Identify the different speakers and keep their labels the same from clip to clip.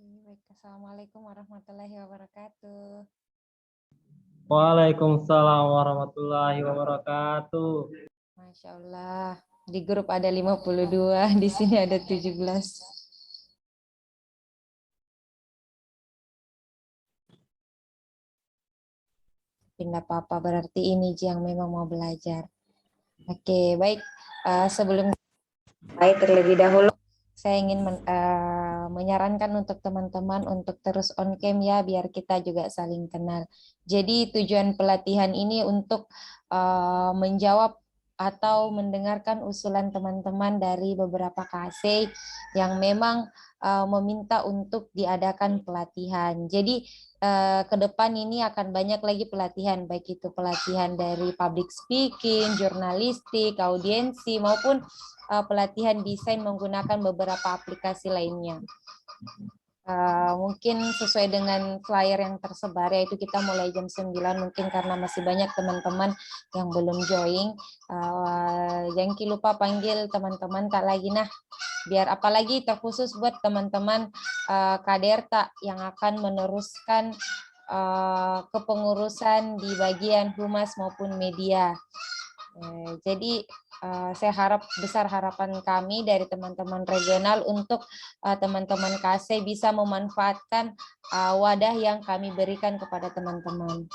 Speaker 1: Baik. Assalamualaikum warahmatullahi wabarakatuh.
Speaker 2: Waalaikumsalam warahmatullahi wabarakatuh.
Speaker 1: Masya Allah. Di grup ada 52, di sini ada 17. Tidak apa-apa, berarti ini yang memang mau belajar. Oke, baik. Sebelum terlebih dahulu, saya ingin menyarankan untuk teman-teman untuk terus on cam ya, biar kita juga saling kenal. Jadi tujuan pelatihan ini untuk menjawab atau mendengarkan usulan teman-teman dari beberapa KC yang memang meminta untuk diadakan pelatihan. Jadi ke depan ini akan banyak lagi pelatihan, baik itu pelatihan dari public speaking, jurnalistik, audiensi, maupun pelatihan desain menggunakan beberapa aplikasi lainnya. Mungkin sesuai dengan flyer yang tersebar, yaitu kita mulai jam 9, mungkin karena masih banyak teman-teman yang belum join. Jangan lupa panggil teman-teman Kak lagi, nah biar apalagi terkhusus buat teman-teman Kaderta yang akan meneruskan kepengurusan di bagian humas maupun media. Jadi saya harap besar harapan kami dari teman-teman regional untuk teman-teman KC bisa memanfaatkan wadah yang kami berikan kepada teman-teman.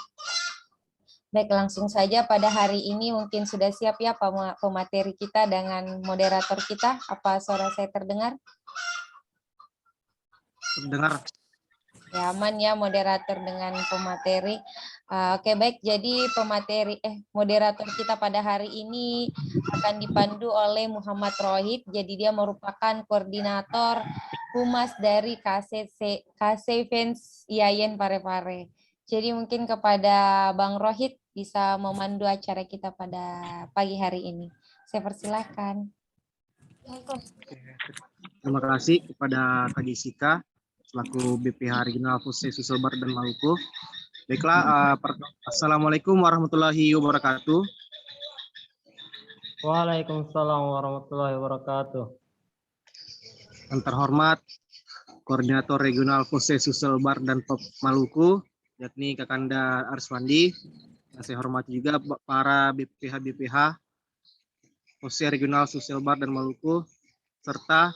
Speaker 1: Baik, langsung saja pada hari ini mungkin sudah siap ya pemateri kita dengan moderator kita. Apa suara saya terdengar?
Speaker 3: Terdengar.
Speaker 1: Ya, aman ya moderator dengan pemateri. Oke, baik. Jadi moderator kita pada hari ini akan dipandu oleh Muhammad Rohid. Jadi dia merupakan koordinator humas dari KC Fans IAIN Parepare. Jadi mungkin kepada Bang Rohid bisa memandu acara kita pada pagi hari ini. Saya persilahkan.
Speaker 3: Terima kasih kepada Kak Jessica selaku BPH Regional Pusat Sulbar dan Maluku. Baiklah, Assalamualaikum warahmatullahi wabarakatuh.
Speaker 2: Waalaikumsalam warahmatullahi wabarakatuh.
Speaker 3: Yang terhormat Koordinator Regional Pusat Sulbar dan Pop Maluku, yakni Kakanda Arswandi. Yang saya hormati juga para BPH Pusat Regional Sulbar dan Maluku, serta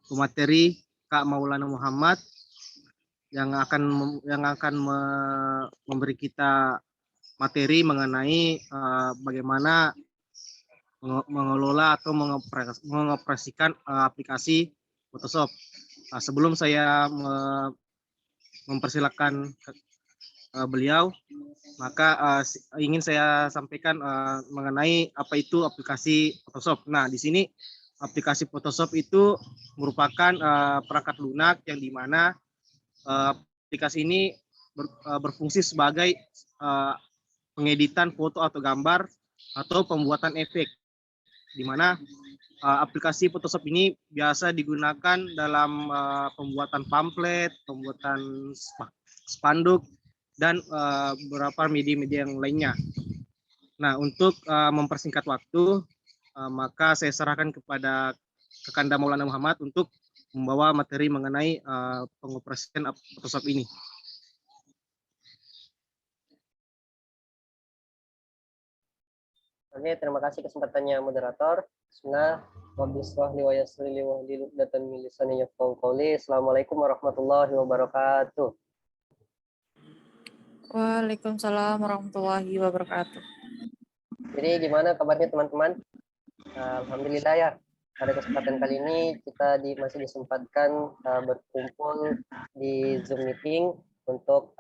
Speaker 3: pemateri Kak Maulana Muhammad yang akan memberi kita materi mengenai bagaimana mengelola atau mengoperasikan aplikasi Photoshop. Sebelum saya mempersilakan beliau, maka ingin saya sampaikan mengenai apa itu aplikasi Photoshop. Nah, di sini aplikasi Photoshop itu merupakan perangkat lunak yang dimana aplikasi ini berfungsi sebagai pengeditan foto atau gambar atau pembuatan efek, di mana aplikasi Photoshop ini biasa digunakan dalam pembuatan pamflet, pembuatan spanduk, dan beberapa media-media yang lainnya. Nah, untuk mempersingkat waktu, maka saya serahkan kepada Kakanda Maulana Muhammad untuk membawa materi mengenai pengoperasian Photoshop ini.
Speaker 4: Oke, terima kasih kesempatannya moderator. Bismillah. Assalamualaikum warahmatullahi wabarakatuh.
Speaker 5: Waalaikumsalam warahmatullahi wabarakatuh.
Speaker 4: Jadi gimana kabarnya teman-teman? Alhamdulillah ya. Pada kesempatan kali ini kita masih disempatkan berkumpul di Zoom meeting untuk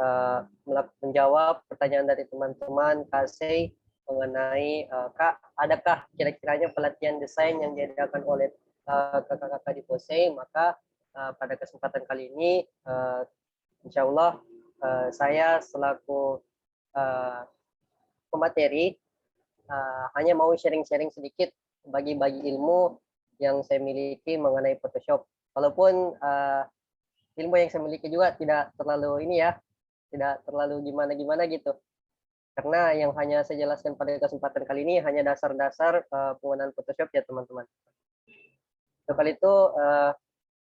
Speaker 4: menjawab pertanyaan dari teman-teman KC mengenai Kak, adakah kira-kiranya pelatihan desain yang diadakan oleh kakak-kakak di POSE. Maka pada kesempatan kali ini insya Allah saya selaku pemateri hanya mau sharing-sharing sedikit, bagi-bagi ilmu yang saya miliki mengenai Photoshop. Walaupun ilmu yang saya miliki juga tidak terlalu tidak terlalu gimana-gimana gitu. Karena yang hanya saya jelaskan pada kesempatan kali ini hanya dasar-dasar penggunaan Photoshop ya teman-teman. Untuk kali itu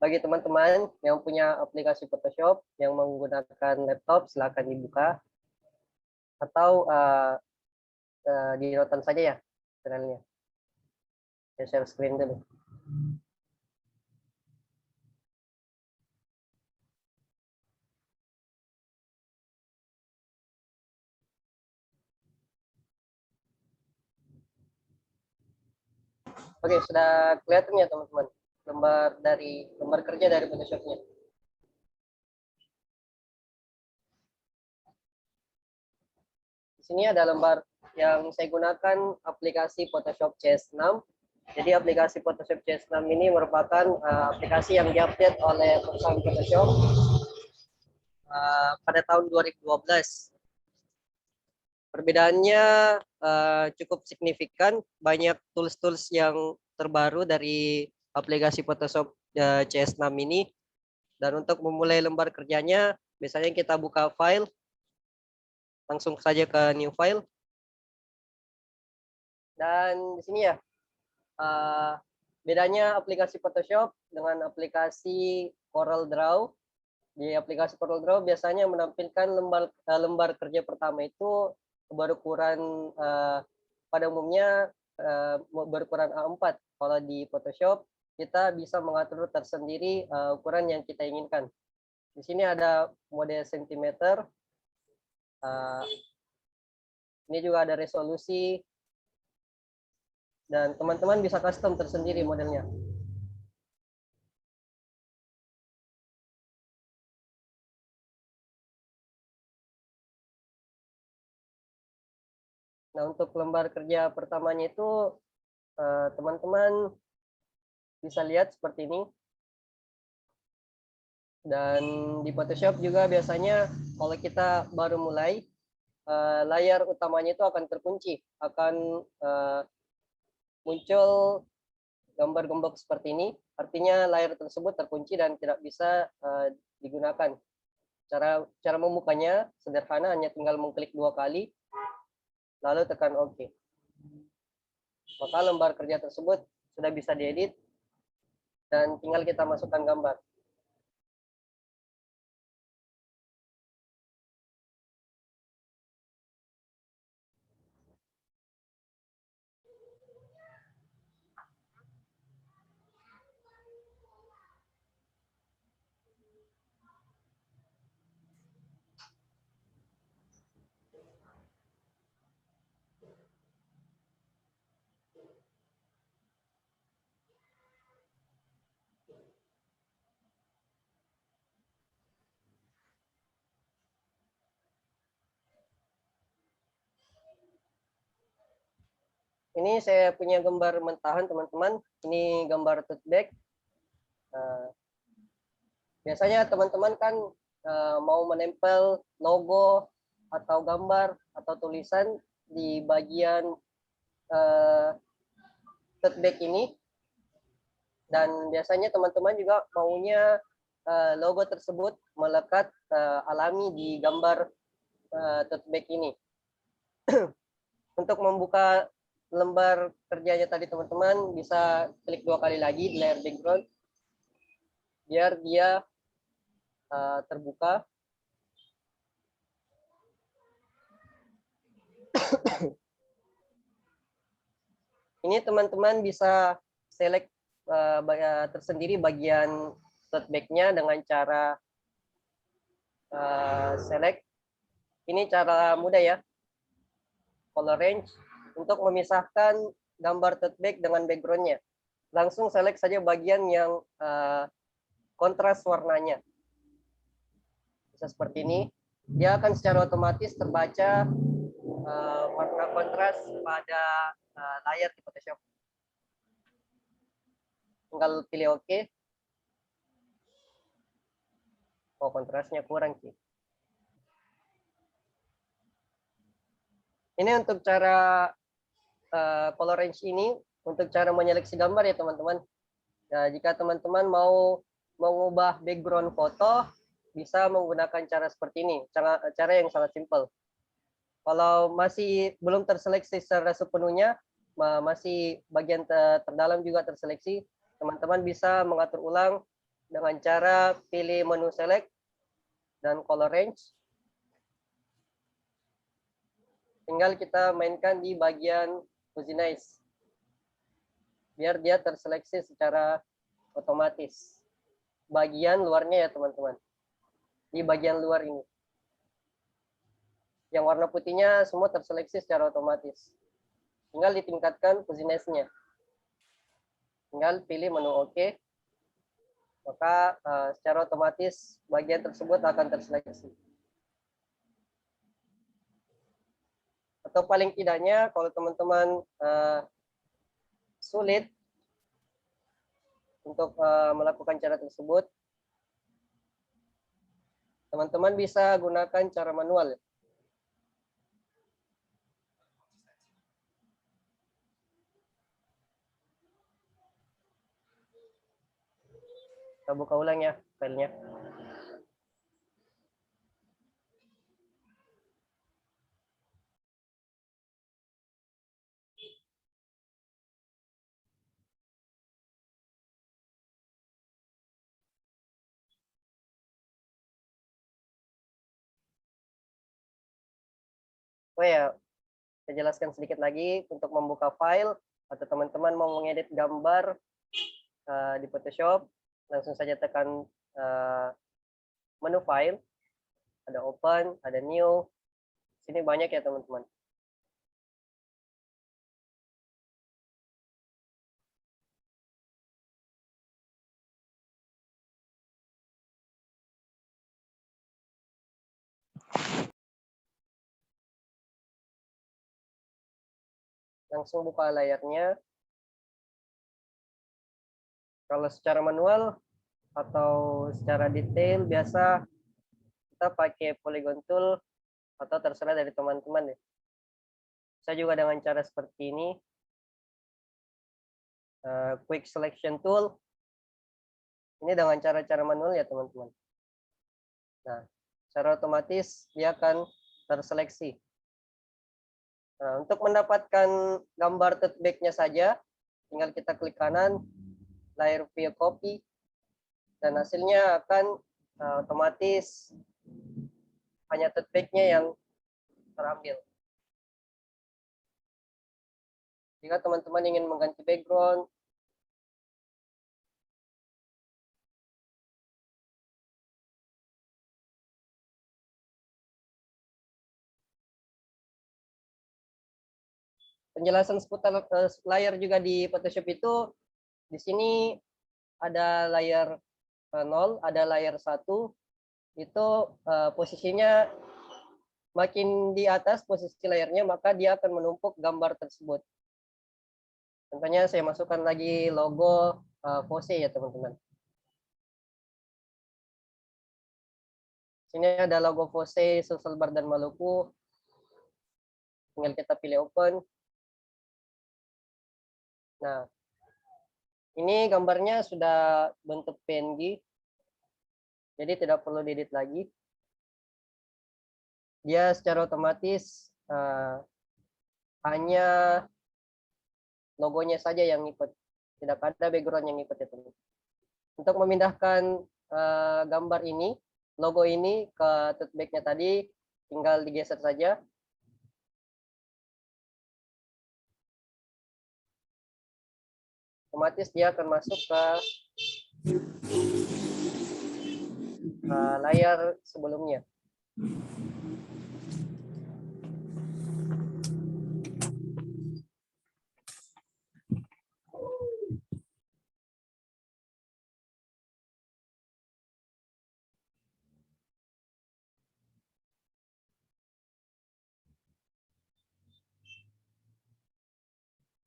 Speaker 4: bagi teman-teman yang punya aplikasi Photoshop yang menggunakan laptop, silakan dibuka atau dinotan saja ya channelnya. Saya share screen dulu. Oke, sudah kelihatan ya teman-teman lembar kerja dari Photoshop-nya. Di sini ada lembar yang saya gunakan aplikasi Photoshop CS6. Jadi aplikasi Photoshop CS6 ini merupakan aplikasi yang diupdate oleh perusahaan Photoshop pada tahun 2012. Perbedaannya cukup signifikan, banyak tools-tools yang terbaru dari aplikasi Photoshop CS6 ini. Dan untuk memulai lembar kerjanya, biasanya kita buka file, langsung saja ke new file. Dan di sini ya, bedanya aplikasi Photoshop dengan aplikasi Corel Draw. Di aplikasi Corel Draw biasanya menampilkan lembar kerja pertama itu berukuran pada umumnya berukuran A4. Kalau di Photoshop kita bisa mengatur tersendiri ukuran yang kita inginkan. Di sini ada mode sentimeter. Ini juga ada resolusi. Dan teman-teman bisa custom tersendiri modelnya. Nah, untuk lembar kerja pertamanya itu teman-teman bisa lihat seperti ini. Dan di Photoshop juga biasanya kalau kita baru mulai, layar utamanya itu akan terkunci, akan muncul gambar gembok seperti ini. Artinya layar tersebut terkunci dan tidak bisa digunakan. Cara membukanya sederhana, hanya tinggal mengklik 2 kali, lalu tekan OK. Maka lembar kerja tersebut sudah bisa diedit dan tinggal kita masukkan gambar. Ini saya punya gambar mentahan teman-teman. Ini gambar tote bag. Biasanya teman-teman kan mau menempel logo atau gambar atau tulisan di bagian tote bag ini. Dan biasanya teman-teman juga maunya logo tersebut melekat alami di gambar tote bag ini. Untuk membuka lembar kerjanya tadi teman-teman bisa klik 2 kali lagi di layar background biar dia terbuka. Ini teman-teman bisa select tersendiri bagian tote bag-nya dengan cara select. Ini cara mudah ya. Color range untuk memisahkan gambar tote bag dengan background-nya. Langsung select saja bagian yang kontras warnanya. Bisa seperti ini. Dia akan secara otomatis terbaca warna kontras pada layar di Photoshop. Tinggal pilih OK. Oh, kontrasnya kurang sih. Ini untuk cara color range ini, untuk cara menyeleksi gambar ya teman-teman. Nah, jika teman-teman mau mengubah background foto, bisa menggunakan cara seperti ini, cara yang sangat simpel. Kalau masih belum terseleksi secara sepenuhnya, masih bagian terdalam juga terseleksi, teman-teman bisa mengatur ulang dengan cara pilih menu select dan color range. Tinggal kita mainkan di bagian Fuzinize biar dia terseleksi secara otomatis. Bagian luarnya ya teman-teman. Di bagian luar ini. Yang warna putihnya semua terseleksi secara otomatis. Tinggal ditingkatkan Fuzinize-nya. Tinggal pilih menu OK. Maka secara otomatis bagian tersebut akan terseleksi. Atau paling tidaknya kalau teman-teman sulit untuk melakukan cara tersebut, teman-teman bisa gunakan cara manual. Kita buka ulang ya filenya. Oh ya, saya jelaskan sedikit lagi untuk membuka file atau teman-teman mau mengedit gambar di Photoshop, langsung saja tekan menu file, ada open, ada new. Sini banyak ya teman-teman. Langsung buka layarnya. Kalau secara manual atau secara detail biasa kita pakai polygon tool atau terserah dari teman-teman ya. Saya juga dengan cara seperti ini. Quick selection tool. Ini dengan cara-cara manual ya teman-teman. Nah, secara otomatis dia akan terseleksi. Nah, untuk mendapatkan gambar tote bag-nya saja, tinggal kita klik kanan, layer view copy, dan hasilnya akan otomatis hanya tote bag-nya yang terambil. Jika teman-teman ingin mengganti background, penjelasan seputar layar juga di Photoshop itu, di sini ada layar 0, ada layar 1, itu posisinya makin di atas posisi layarnya, maka dia akan menumpuk gambar tersebut. Contohnya saya masukkan lagi logo Pose ya teman-teman. Sini ada logo Pose, Social Bar dan Maluku. Tinggal kita pilih open. Nah, ini gambarnya sudah bentuk PNG. Jadi tidak perlu diedit lagi. Dia secara otomatis hanya logonya saja yang ikut. Tidak ada background yang ikut ya teman. Untuk memindahkan gambar ini, logo ini ke tote bag-nya tadi, tinggal digeser saja. Otomatis dia akan masuk ke layar sebelumnya.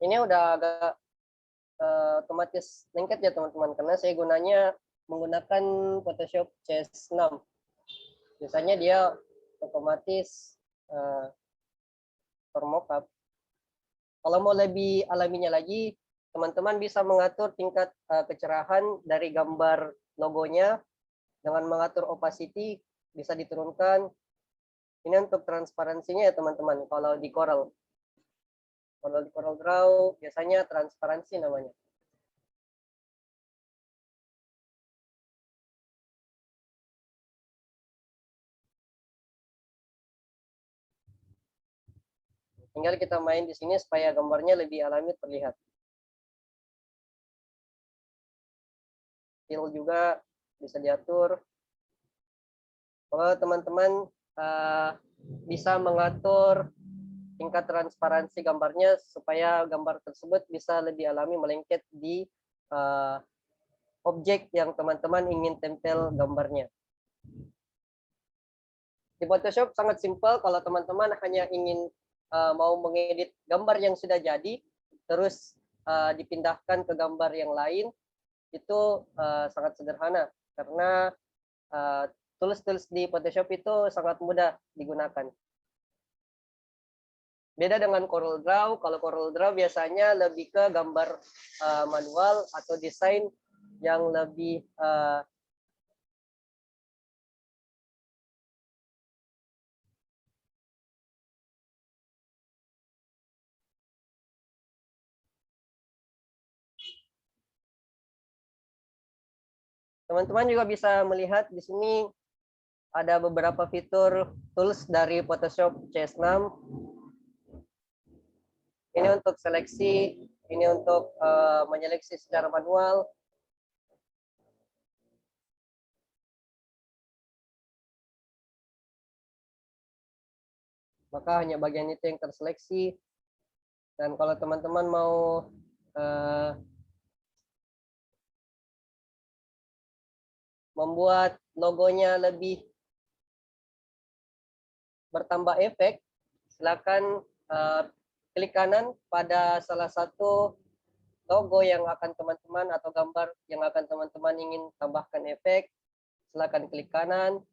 Speaker 4: Ini udah agak otomatis lengket ya teman-teman, karena saya menggunakan Photoshop CS6. Biasanya dia otomatis mockup. Kalau mau lebih alaminya lagi, teman-teman bisa mengatur tingkat kecerahan dari gambar logonya dengan mengatur opacity, bisa diturunkan. Ini untuk transparansinya ya teman-teman. Kalau di Corel Draw biasanya transparansi namanya. Tinggal kita main di sini supaya gambarnya lebih alami terlihat. Fill juga bisa diatur. Kalau teman-teman bisa mengatur tingkat transparansi gambarnya supaya gambar tersebut bisa lebih alami melengket di objek yang teman-teman ingin tempel gambarnya. Di Photoshop sangat simpel kalau teman-teman hanya ingin mau mengedit gambar yang sudah jadi, terus dipindahkan ke gambar yang lain, itu sangat sederhana karena tools-tools di Photoshop itu sangat mudah digunakan. Beda dengan Corel Draw, kalau Corel Draw biasanya lebih ke gambar manual atau desain yang lebih teman-teman juga bisa melihat di sini ada beberapa fitur tools dari Photoshop CS6. Ini untuk seleksi, ini untuk menyeleksi secara manual. Maka hanya bagian itu yang terseleksi. Dan kalau teman-teman mau membuat logonya lebih bertambah efek, silakan klik kanan pada salah satu logo yang akan teman-teman atau gambar yang akan teman-teman ingin tambahkan efek. Silakan klik kanan,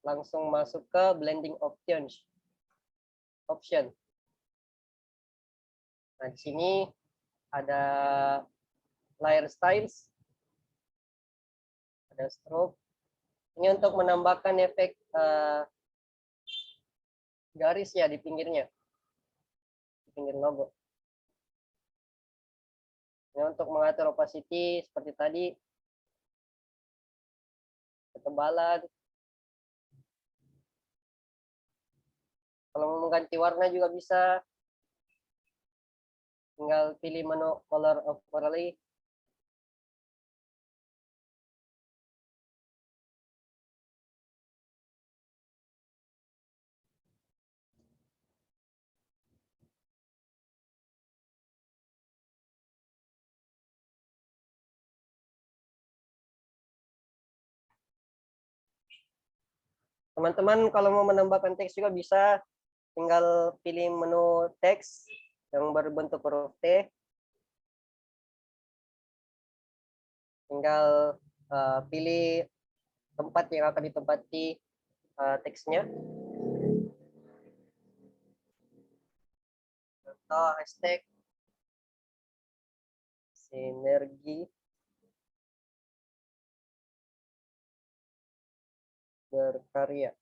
Speaker 4: langsung masuk ke blending options. Nah, di sini ada layer styles, ada stroke. Ini untuk menambahkan efek garis ya di pinggirnya, di pinggir logo. Ini untuk mengatur opacity seperti tadi, ketebalan. Kalau mau mengganti warna juga bisa, tinggal pilih menu color overlay. Teman-teman kalau mau menambahkan teks juga bisa, tinggal pilih menu teks yang berbentuk huruf T. Tinggal pilih tempat yang akan ditempati teksnya. Contoh hashtag sinergi berkarya.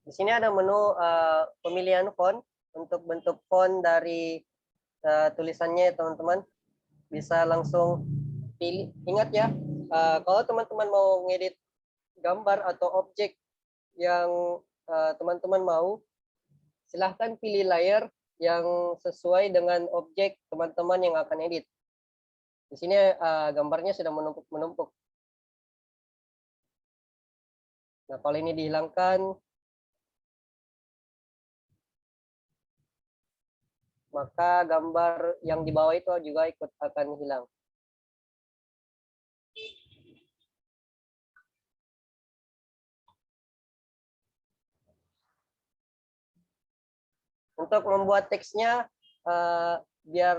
Speaker 4: Di sini ada menu pemilihan font. Untuk bentuk font dari tulisannya teman-teman bisa langsung pilih. Ingat ya, kalau teman-teman mau ngedit gambar atau objek yang teman-teman mau, silahkan pilih layer yang sesuai dengan objek teman-teman yang akan edit. Di sini gambarnya sudah menumpuk-menumpuk. Nah, kalau ini dihilangkan, maka gambar yang di bawah itu juga ikut akan hilang. Untuk membuat teksnya biar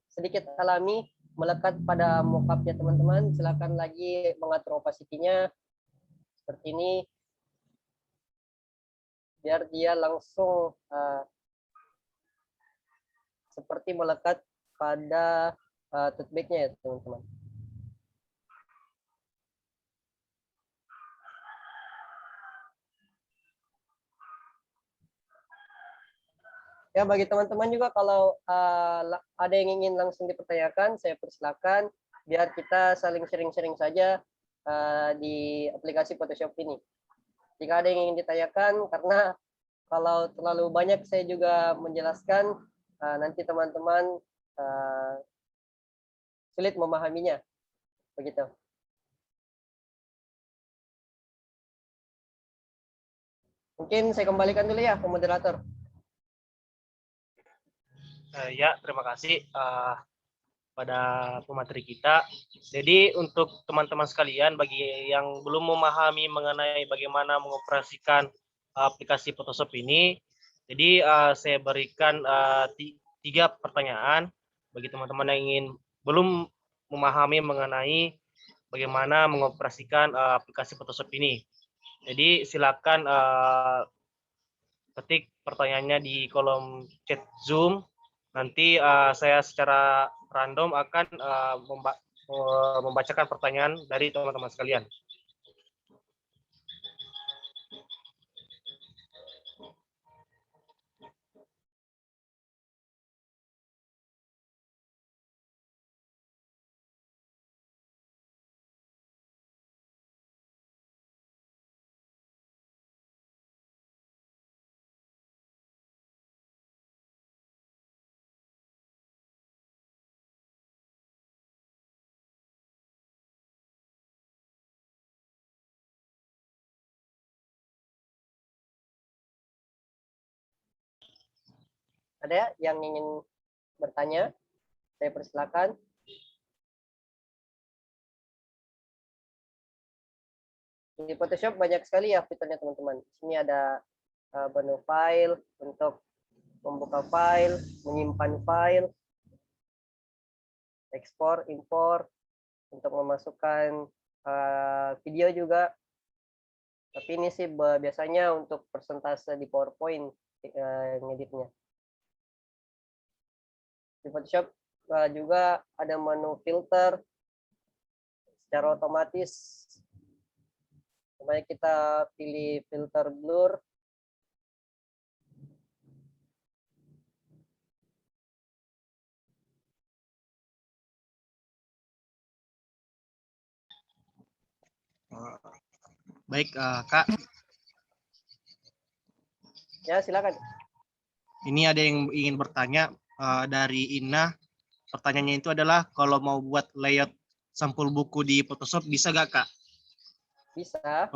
Speaker 4: sedikit alami, melekat pada mockupnya teman-teman, silakan lagi mengatur opacity-nya seperti ini, biar dia langsung seperti melekat pada tote bag-nya ya teman-teman. Ya, bagi teman-teman juga kalau ada yang ingin langsung dipertanyakan, saya persilakan biar kita saling sharing-sharing saja di aplikasi Photoshop ini. Jika ada yang ingin ditanyakan, karena kalau terlalu banyak saya juga menjelaskan, nanti teman-teman sulit memahaminya. Begitu. Mungkin saya kembalikan dulu ya ke moderator.
Speaker 3: Ya, terima kasih pada pemateri kita. Jadi untuk teman-teman sekalian, bagi yang belum memahami mengenai bagaimana mengoperasikan aplikasi Photoshop ini, jadi saya berikan 3 pertanyaan bagi teman-teman yang ingin belum memahami mengenai bagaimana mengoperasikan aplikasi Photoshop ini. Jadi silakan ketik pertanyaannya di kolom chat Zoom. Nanti saya secara random akan membacakan pertanyaan dari teman-teman sekalian.
Speaker 4: Ada yang ingin bertanya? Saya persilakan. Di Photoshop banyak sekali ya fiturnya teman-teman. Di sini ada menu file untuk membuka file, menyimpan file, ekspor, impor, untuk memasukkan video juga. Tapi ini sih biasanya untuk persentase di PowerPoint ngeditnya. Di Photoshop juga ada menu filter secara otomatis. Supaya kita pilih filter blur.
Speaker 3: Baik, Kak.
Speaker 4: Ya, silakan.
Speaker 3: Ini ada yang ingin bertanya dari Ina. Pertanyaannya itu adalah kalau mau buat layout sampul buku di Photoshop bisa gak, Kak?
Speaker 4: Bisa.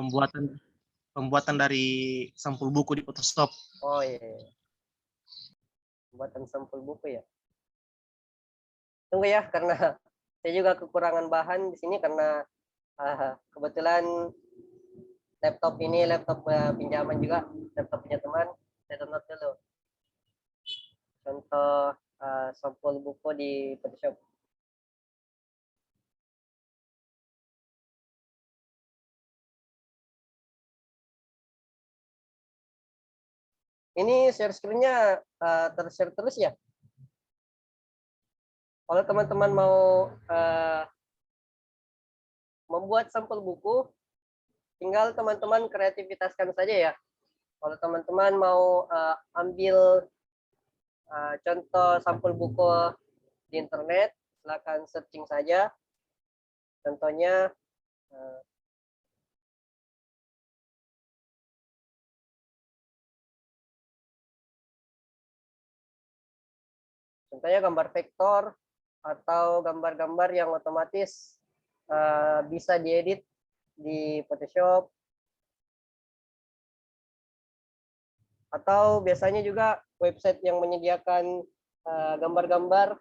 Speaker 3: Pembuatan dari sampul buku di Photoshop.
Speaker 4: Oh iya. Buatan sampul buku ya. Tunggu ya, karena saya juga kekurangan bahan di sini karena kebetulan laptop ini laptop pinjaman juga, laptop punya teman. Saya download dulu contoh sampul buku di Photoshop. Ini share screen-nya tershare terus ya. Kalau teman-teman mau membuat sampel buku, tinggal teman-teman kreativitaskan saja ya. Kalau teman-teman mau ambil contoh sampel buku di internet, silakan searching saja. Contohnya gambar vektor atau gambar-gambar yang otomatis bisa diedit di Photoshop. Atau biasanya juga website yang menyediakan gambar-gambar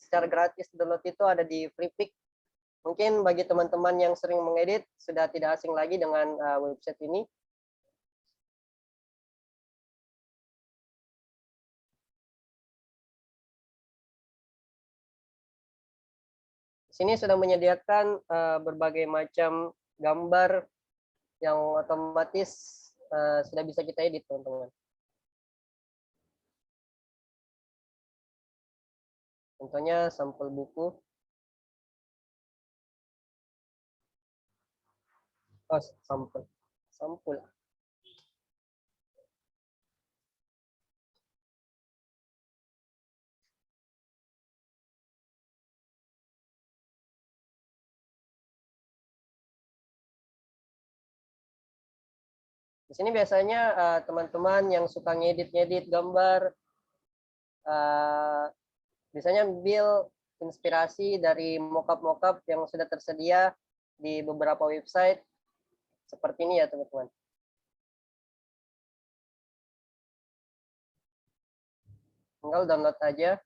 Speaker 4: secara gratis download itu ada di Freepik. Mungkin bagi teman-teman yang sering mengedit sudah tidak asing lagi dengan website ini. Di sini sudah menyediakan berbagai macam gambar yang otomatis sudah bisa kita edit, teman-teman. Contohnya sampel buku. Oh, sampul. Di sini biasanya teman-teman yang suka ngedit-ngedit gambar biasanya ambil inspirasi dari mockup-mockup yang sudah tersedia di beberapa website seperti ini ya teman-teman. Tinggal download aja.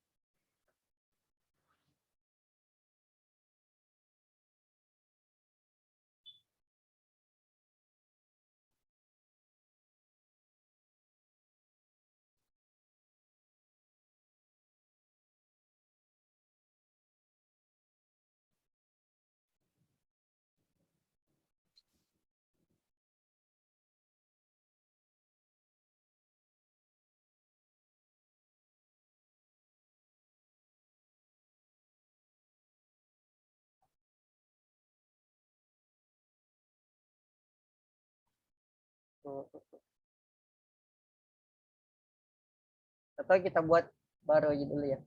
Speaker 4: Atau kita buat baru aja dulu ya.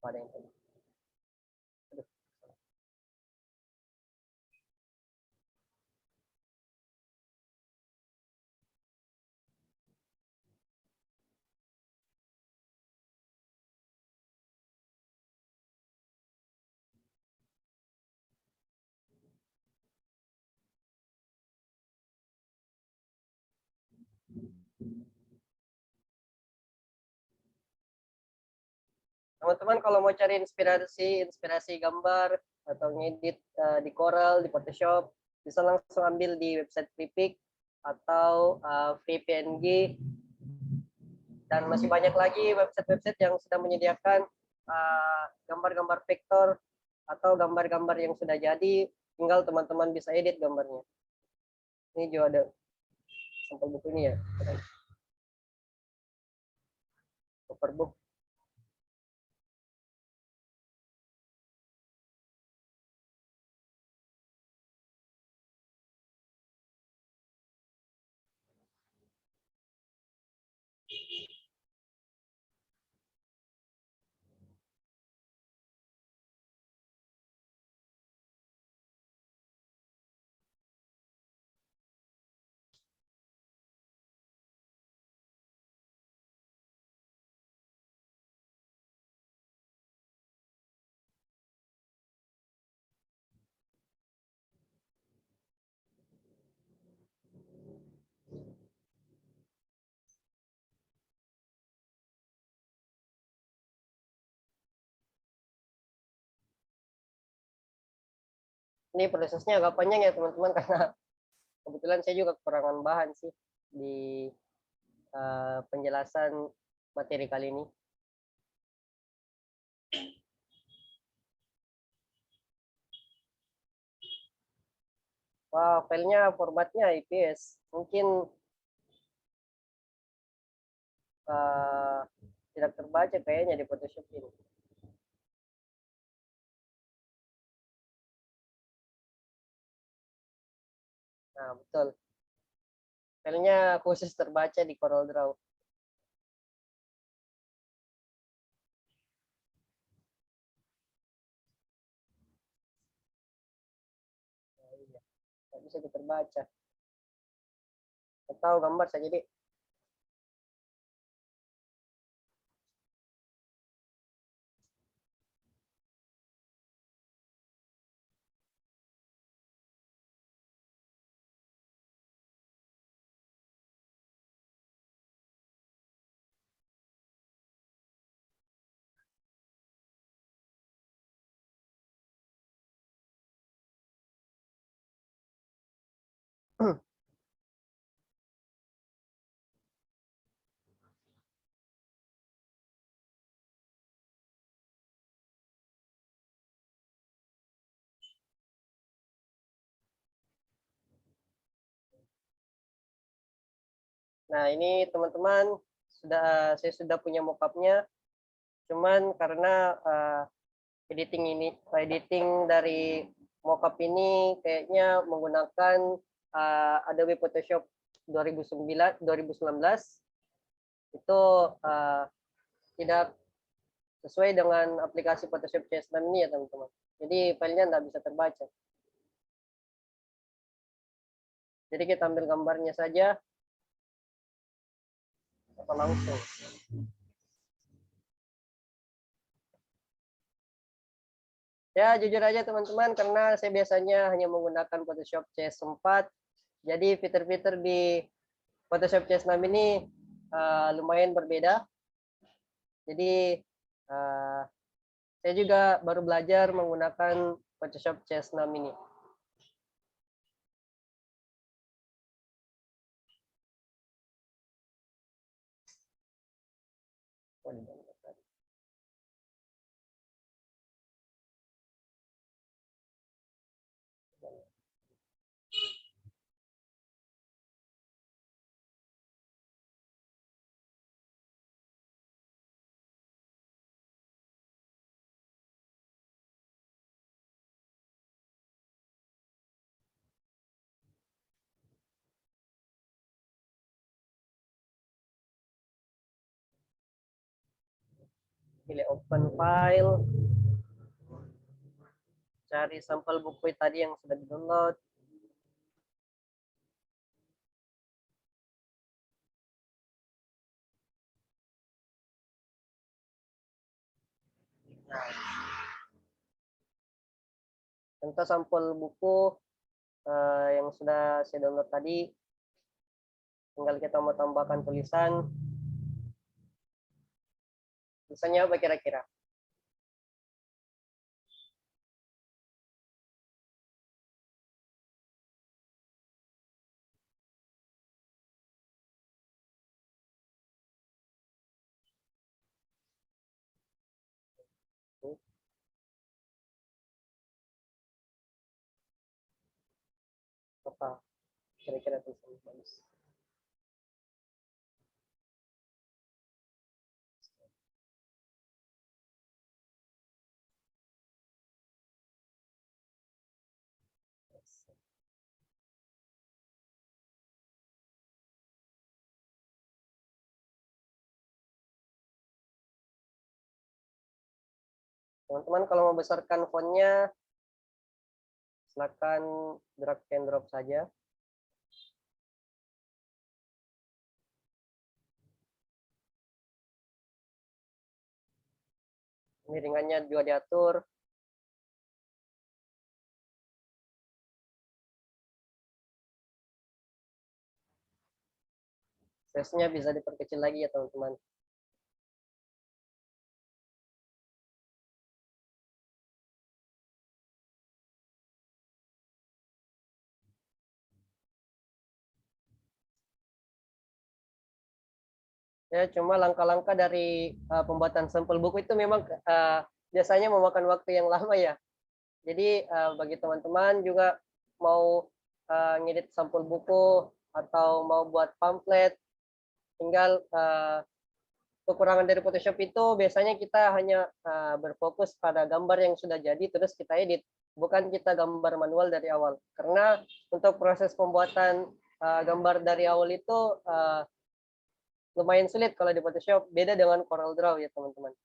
Speaker 4: Ada yang tadi. Teman-teman kalau mau cari inspirasi gambar atau ngedit di Corel, di Photoshop, bisa langsung ambil di website Freepik atau FreePNG, dan masih banyak lagi website-website yang sudah menyediakan gambar-gambar vektor atau gambar-gambar yang sudah jadi, tinggal teman-teman bisa edit gambarnya. Ini juga ada sampel bukunya ya. Coverbook. Ini prosesnya agak panjang ya teman-teman, karena kebetulan saya juga kekurangan bahan sih di penjelasan materi kali ini. Wah, filenya formatnya IPS. Mungkin tidak terbaca kayaknya di Photoshop ini. Nah, betul. Filenya khusus terbaca di CorelDRAW. Nah, iya. Nggak bisa terbaca. Atau gambar saja deh. Nah, ini teman-teman saya sudah punya mockupnya. Cuman karena editing dari mockup ini kayaknya menggunakan Adobe Photoshop 2019 itu tidak sesuai dengan aplikasi Photoshop CS6 ini ya teman-teman. Jadi filenya tidak bisa terbaca. Jadi kita ambil gambarnya saja, atau langsung? Ya, jujur aja teman-teman, karena saya biasanya hanya menggunakan Photoshop CS4, jadi fitur-fitur di Photoshop CS6 ini lumayan berbeda. Jadi saya juga baru belajar menggunakan Photoshop CS6 ini. Pilih open file, cari sampel buku tadi yang sudah di-download. Contoh sampel buku yang sudah saya download tadi, tinggal kita mau tambahkan tulisan. Tulisannya apa kira-kira? Apa kira-kira tulisan bagus? Teman-teman kalau mau besarkan fontnya, silakan drag and drop saja. Miringannya juga diatur. Size-nya bisa diperkecil lagi ya teman-teman. Ya, cuma langkah-langkah dari pembuatan sampel buku itu memang biasanya memakan waktu yang lama ya. Jadi bagi teman-teman juga mau ngedit sampel buku atau mau buat pamflet, tinggal kekurangan dari Photoshop itu biasanya kita hanya berfokus pada gambar yang sudah jadi terus kita edit, bukan kita gambar manual dari awal. Karena untuk proses pembuatan gambar dari awal itu lumayan sulit kalau di Photoshop, beda dengan Corel Draw ya teman-teman.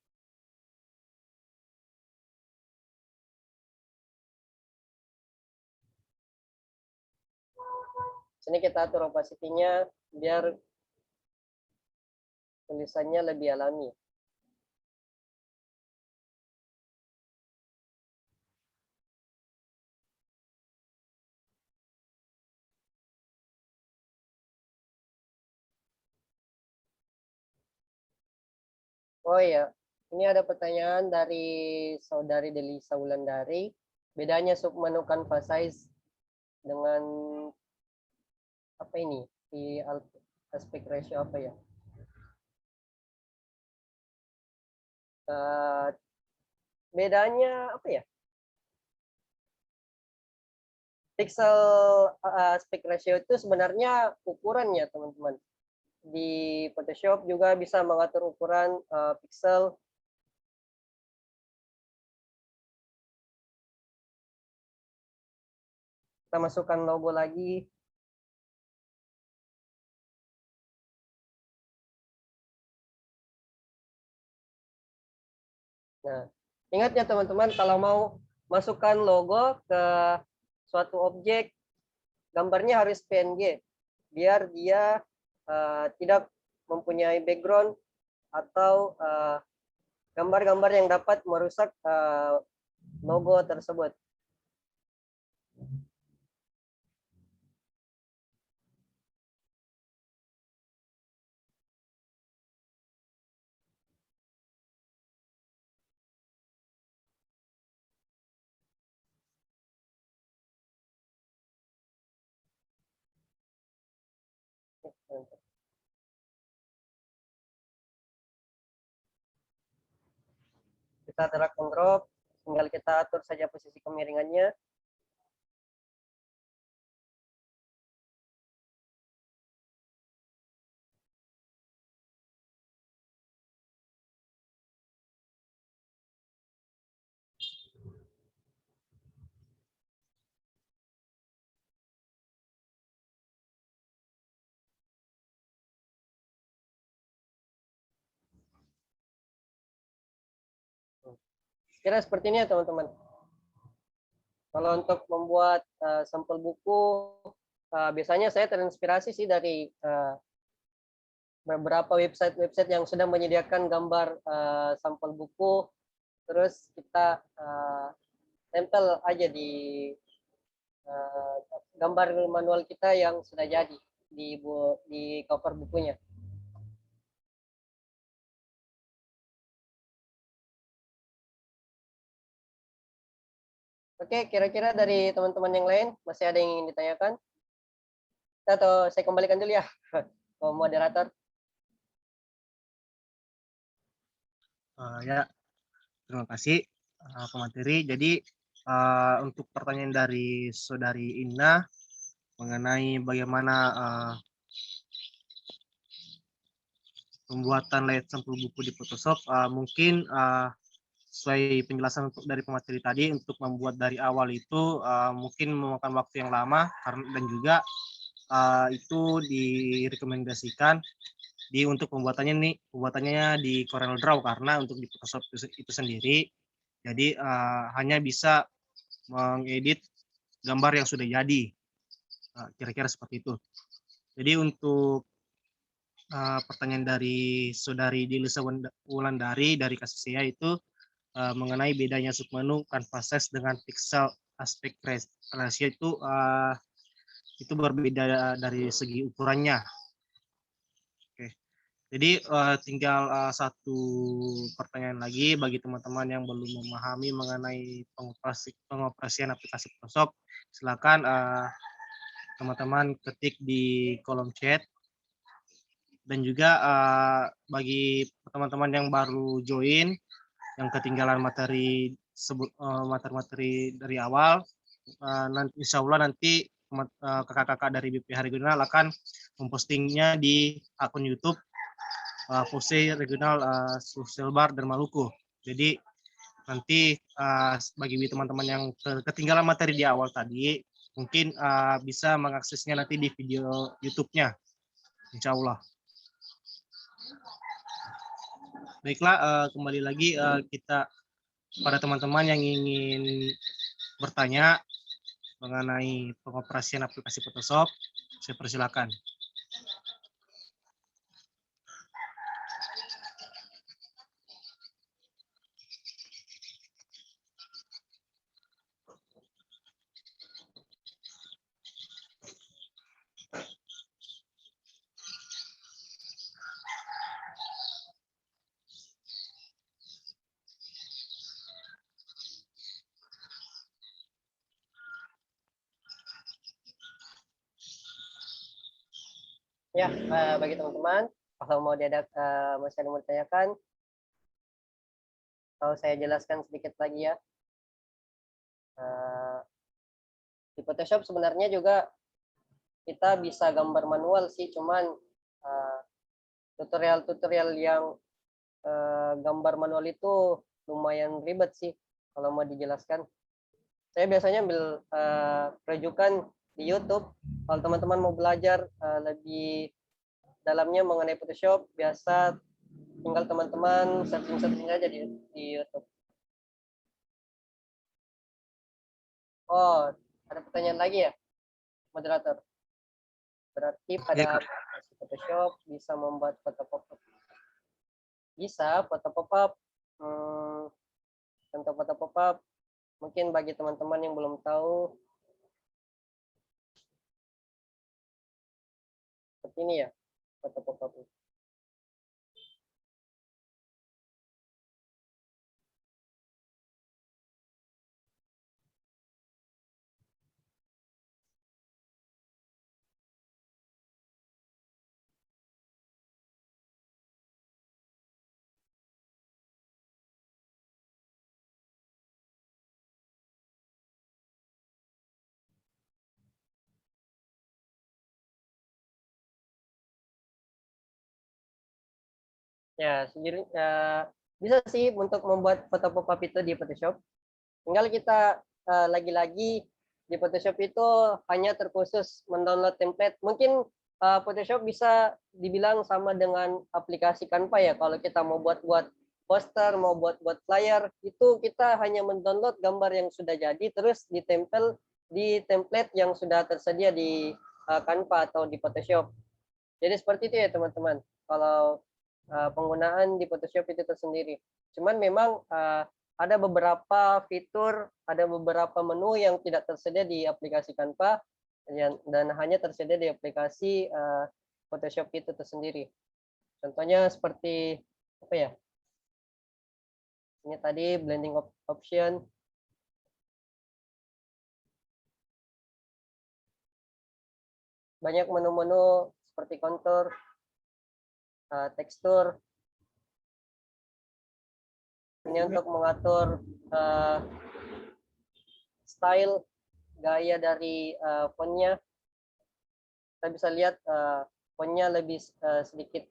Speaker 4: Sini kita atur opacity-nya biar tulisannya lebih alami. Oh iya, ini ada pertanyaan dari saudari Delisa Wulandari. Bedanya submenu canvas size dengan apa ini? Di aspect ratio apa ya? Bedanya apa ya? Pixel aspect ratio itu sebenarnya ukurannya teman-teman. Di Photoshop juga bisa mengatur ukuran pixel. Kita masukkan logo lagi. Nah, ingat ya teman-teman, kalau mau masukkan logo ke suatu objek, gambarnya harus PNG, biar dia tidak mempunyai background atau gambar-gambar yang dapat merusak logo tersebut. Kita drag and drop, tinggal kita atur saja posisi kemiringannya. Kira seperti ini ya teman-teman. Kalau untuk membuat sampel buku, biasanya saya terinspirasi sih dari beberapa website yang sudah menyediakan gambar sampel buku, terus kita tempel aja di gambar manual kita yang sudah jadi di cover bukunya. Oke, kira-kira dari teman-teman yang lain masih ada yang ingin ditanyakan? Atau saya kembalikan dulu ya ke moderator.
Speaker 3: Ya, terima kasih pemateri. Jadi untuk pertanyaan dari Saudari Inna mengenai bagaimana pembuatan layout sampel buku di Photoshop, mungkin sesuai penjelasan dari pemateri tadi, untuk membuat dari awal itu mungkin memakan waktu yang lama, dan juga itu direkomendasikan untuk pembuatannya di Corel Draw, karena untuk di Photoshop itu sendiri jadi hanya bisa mengedit gambar yang sudah jadi, kira-kira seperti itu. Jadi untuk pertanyaan dari Saudari Dilisa Wulandari dari Kasisia itu mengenai bedanya submenu canvas size dengan pixel aspect ratio itu berbeda dari segi ukurannya. Oke. Jadi tinggal satu pertanyaan lagi bagi teman-teman yang belum memahami mengenai pengoperasian aplikasi Photoshop. Silakan teman-teman ketik di kolom chat. Dan juga bagi teman-teman yang baru join, yang ketinggalan materi dari awal, nanti insya Allah nanti kakak-kakak dari BPH Regional akan mempostingnya di akun YouTube Fose Regional Social Bar dan Maluku. Jadi nanti bagi teman-teman yang ketinggalan materi di awal tadi, mungkin bisa mengaksesnya nanti di video YouTube-nya, insya Allah. Baiklah, kembali lagi kita pada teman-teman yang ingin bertanya mengenai pengoperasian aplikasi Photoshop, saya persilakan.
Speaker 4: Ya, bagi teman-teman, kalau mau masih ada yang mau ditanyakan, kalau saya jelaskan sedikit lagi ya. Di Photoshop sebenarnya juga kita bisa gambar manual sih, cuman tutorial-tutorial yang gambar manual itu lumayan ribet sih kalau mau dijelaskan. Saya biasanya ambil rujukan di YouTube. Kalau teman-teman mau belajar lebih dalamnya mengenai Photoshop, biasa tinggal teman-teman searching aja di YouTube. Oh, ada pertanyaan lagi ya, moderator? Berarti pada Photoshop, bisa membuat foto pop-up. Bisa foto pop-up. Contoh foto pop-up. Mungkin bagi teman-teman yang belum tahu, seperti ini ya, foto pop-up. Ya, sendiri bisa sih untuk membuat foto pop-up itu di Photoshop. Tinggal kita lagi-lagi di Photoshop itu hanya terkhusus mendownload template. Mungkin Photoshop bisa dibilang sama dengan aplikasi Canva ya. Kalau kita mau buat-buat poster, mau buat-buat flyer, itu kita hanya mendownload gambar yang sudah jadi, terus ditempel di template yang sudah tersedia di Canva atau di Photoshop. Jadi seperti itu ya teman-teman. Kalau penggunaan di Photoshop itu tersendiri. Cuman memang ada beberapa fitur, ada beberapa menu yang tidak tersedia di aplikasi Canva dan hanya tersedia di aplikasi Photoshop itu tersendiri. Contohnya seperti apa ya? Ini tadi blending option. Banyak menu-menu seperti kontur, tekstur. Ini untuk mengatur style, gaya dari fontnya. Kita bisa lihat fontnya lebih sedikit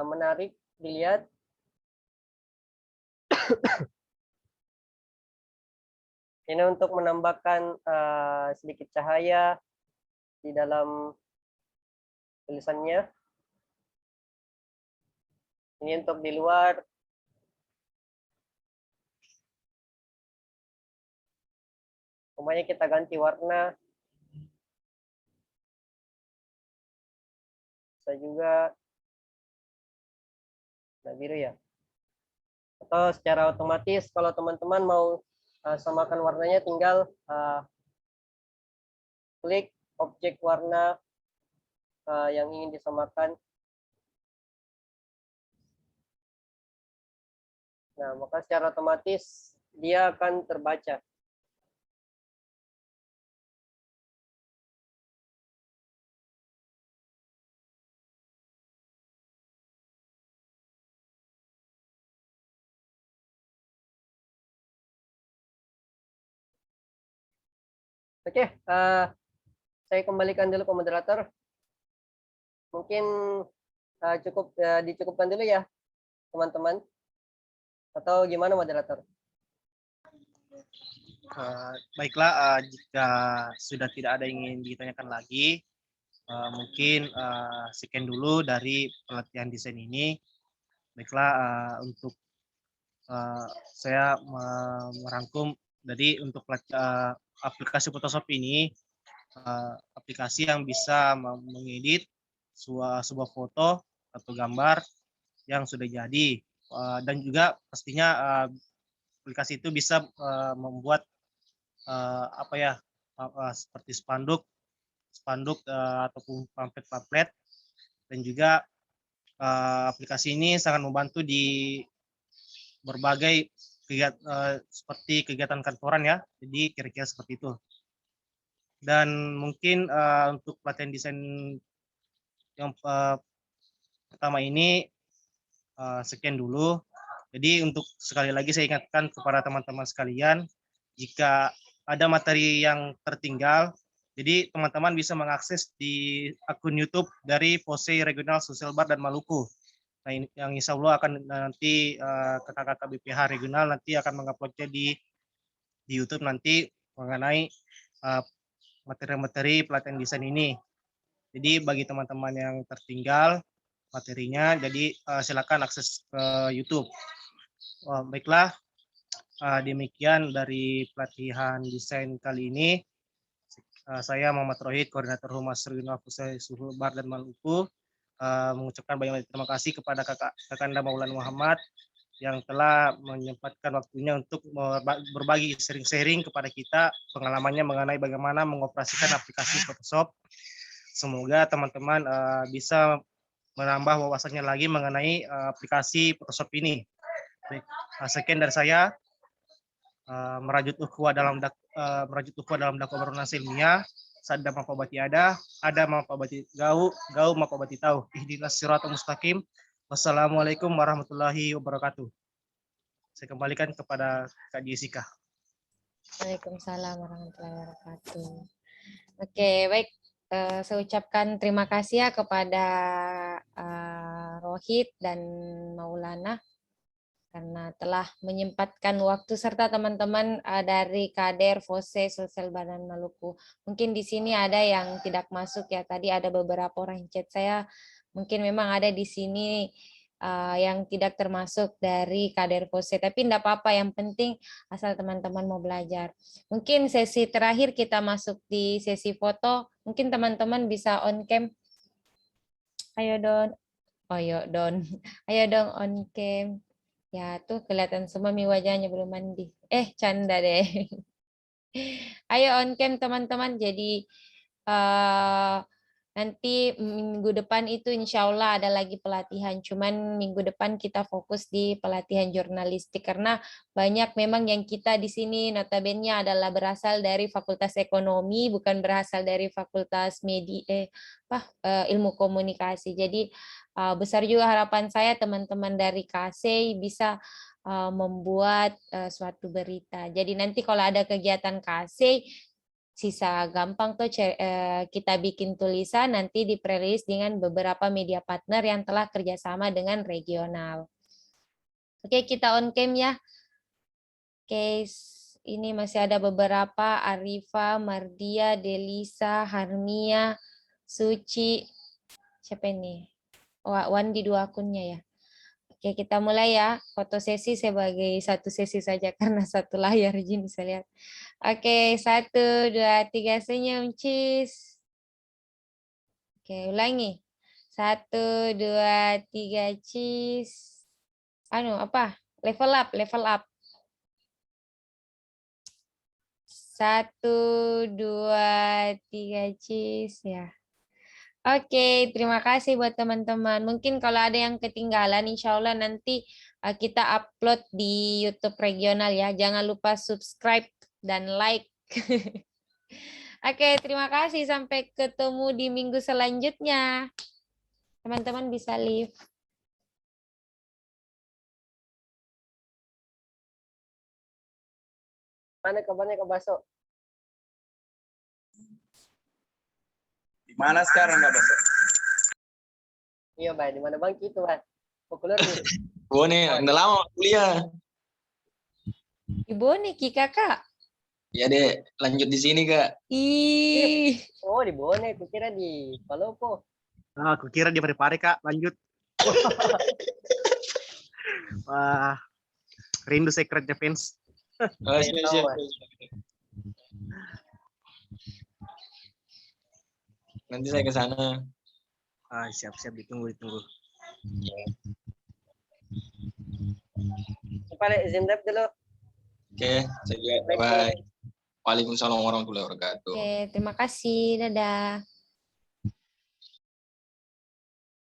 Speaker 4: menarik dilihat. Ini untuk menambahkan sedikit cahaya di dalam tulisannya. Ini untuk di luar. Semuanya kita ganti warna. Bisa juga warna biru ya. Atau secara otomatis kalau teman-teman mau samakan warnanya, tinggal klik objek warna yang ingin disamakan. Nah, maka secara otomatis dia akan terbaca. Oke, saya kembalikan dulu ke moderator. Mungkin cukup dicukupkan dulu ya, teman-teman. Atau gimana moderator?
Speaker 3: Baiklah, jika sudah tidak ada yang ingin ditanyakan lagi, mungkin sekian dulu dari pelatihan desain ini. Baiklah, untuk saya merangkum, jadi untuk aplikasi Photoshop ini aplikasi yang bisa mengedit sebuah foto atau gambar yang sudah jadi, dan juga pastinya aplikasi itu bisa membuat apa ya, seperti spanduk ataupun pamflet, dan juga aplikasi ini sangat membantu di berbagai kegiatan seperti kegiatan kantoran ya. Jadi kira-kira seperti itu. Dan mungkin untuk pelatihan desain yang pertama ini sekian dulu. Jadi untuk sekali lagi saya ingatkan kepada teman-teman sekalian, jika ada materi yang tertinggal, jadi teman-teman bisa mengakses di akun YouTube dari POSEI Regional Social Bar dan Maluku. Nah, ini yang insya Allah akan nanti kakak-kakak BPH regional nanti akan menguploadnya di YouTube nanti mengenai materi-materi pelatihan desain ini. Jadi bagi teman-teman yang tertinggal materinya, jadi silakan akses ke YouTube. Baiklah, demikian dari pelatihan desain kali ini. Saya Muhammad Rohid, Koordinator Humas Regional Pusat Sulbar dan Maluku, mengucapkan banyak terima kasih kepada Kakanda Maulana Muhammad yang telah menyempatkan waktunya untuk berbagi sharing-sharing kepada kita pengalamannya mengenai bagaimana mengoperasikan aplikasi Photoshop. Semoga teman-teman bisa menambah wawasannya lagi mengenai aplikasi Photoshop ini. Baik, sekian dari saya. Merajut ukhuwah dalam dakwah bernuansa ilmiah. Sadda mafabati ada mafabati gau mafabati tahu. Ihdinas siratal mustaqim. Wassalamualaikum warahmatullahi wabarakatuh. Saya kembalikan kepada Kak Jessica.
Speaker 1: Waalaikumsalam warahmatullahi wabarakatuh. Oke, baik. Saya ucapkan terima kasih ya kepada Rohid dan Maulana karena telah menyempatkan waktu serta teman-teman dari Kader, Fose, Sosial Badan Maluku. Mungkin di sini ada yang tidak masuk ya. Tadi ada beberapa orang chat saya. Mungkin memang ada di sini yang tidak termasuk dari Kader Fose. Tapi tidak apa-apa. Yang penting asal teman-teman mau belajar. Mungkin sesi terakhir kita masuk di sesi foto. Mungkin teman-teman bisa on cam. Ayo Don. Ayo dong on cam. Ya, tuh kelihatan semua wajahnya belum mandi. Canda deh. Ayo on cam teman-teman. Jadi nanti minggu depan itu insya Allah ada lagi pelatihan. Cuman minggu depan kita fokus di pelatihan jurnalistik karena banyak memang yang kita di sini notabene adalah berasal dari Fakultas Ekonomi, bukan berasal dari Fakultas Ilmu Komunikasi. Jadi besar juga harapan saya teman-teman dari KASEI bisa membuat suatu berita. Jadi nanti kalau ada kegiatan KASEI, sisa gampang tuh kita bikin tulisan nanti di-release dengan beberapa media partner yang telah kerjasama dengan regional. Oke, kita on cam ya. Oke, ini masih ada beberapa, Arifa, Mardia, Delisa, Harmia, Suci, siapa ini? Wan di 2 akunnya ya. Oke, kita mulai ya. Foto sesi sebagai satu sesi saja karena satu layar Jin bisa lihat. Oke, 1, 2, 3 senyum, cheese. Oke, ulangi. 1, 2, 3 cheese. Level up, level up. 1, 2, 3 cheese ya. Oke, terima kasih buat teman-teman. Mungkin kalau ada yang ketinggalan, insya Allah nanti kita upload di YouTube regional ya. Jangan lupa subscribe dan like. Oke, terima kasih. Sampai ketemu di minggu selanjutnya. Teman-teman bisa leave.
Speaker 4: Mana kabarnya Kak Baso?
Speaker 6: Di mana sekarang Kak Baso?
Speaker 4: Iya, Bay. Di mana Bang gitu, Bay? Populer nih.
Speaker 6: Nih, udah lama kuliah.
Speaker 1: Ibu nih, Kakak.
Speaker 6: Ya deh, lanjut di sini Kak.
Speaker 1: Ih.
Speaker 4: Oh, di Bone. Kukira di Palopo.
Speaker 3: Aku kira di Parepare Kak, lanjut. Wah, rindu secretnya fans.
Speaker 6: Oh, siap. Nanti saya ke sana.
Speaker 3: Siap-siap, ditunggu.
Speaker 4: Pak, izin rep dulu.
Speaker 6: Oke, saya juga. Bye. Waalaikumsalam warahmatullahi wabarakatuh.
Speaker 1: Oke, terima kasih. Dadah.